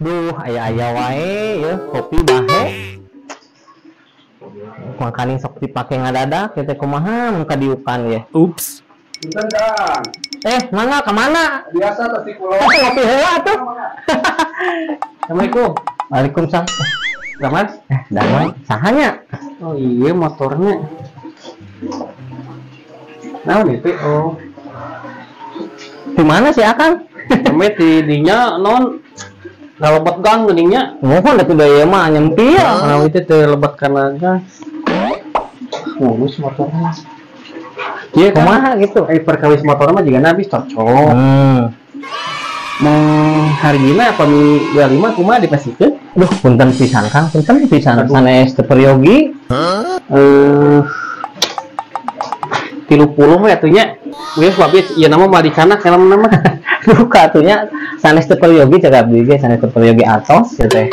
Duh, aya wae ya kopi bahe. Makanin sok dipake ngadadak kita kumaha mun kadiukan ya. Ups. Punten Kang. Mana kemana? Biasa pasti kulo. Kopi heula tuh. Assalamualaikum. Waalaikumsalam. Damai? Damai. Sahanya? Oh iya motornya. Naon itu? Oh. Di mana sih Akang? Damai di dinya non ngalebat gang geuninnya. Mohon atuh daya mah nyempil. Kalau itu teh lebat karena gas. Mulus motornya. Iya Kumaha gitu. Perkawis motor mah juga habis cocok. Hargina apa mi 25 kumaha dipasikeun? Duh, punten pisan Kang, punten pisan sanes teu peryogi. 30 we atunya. Geus babis ieu nama mah dicana helm nama. Duh, katunya sanes teu peryogi cek abdi ge sanes teu peryogi atos ya teh.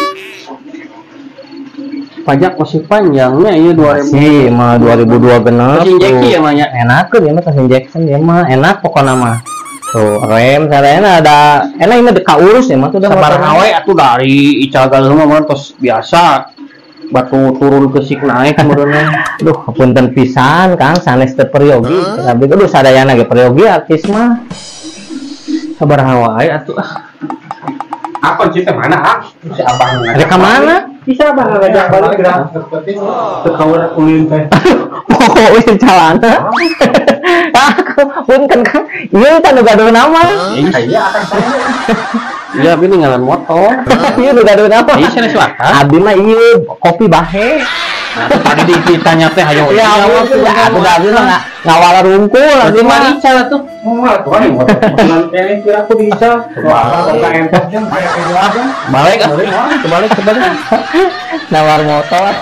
Pajak masih panjangnya ieu 2000. Si mah 2002 genep. Mesin jeki ya mah nya. Enakeun ya mah mesin Jackson dia mah enak pokokna mah. Tuh, rem sarana ada enak ini deka urus ya mah tuh Sabar hawe atuh dari Icagal mah tos biasa. Batu turun ke sik naik kemudian. Duh, punten pisan Kang sanes teu peryogi. Tapi kudu sadayana ge peryogi artis mah. Sabar hawe atuh. Apa kita mana, ah? Si Abang Ada ka mana? Bisa Abang ngajak balik gerak. Teu kawer ulin teh. Oh, wis calana. Punten Kang. Ieu kan gaduh nama. Iya, akan saya. Iya, abi ninggalan motor. Ieu gaduh nama. Iya, sana selatan. Abdi mah ieu kopi bahe. Nah, tadi ditanya teh hayo. Ya, aku abdi mah ngawala rungkul abdi Berarti mah mah. dical atuh. Mual tuh kan motor. Nanti kira aku bisa. Wah, kalau enggak entot kan kayak gitu aja. Balik ah. Kebalik. Nawar motor.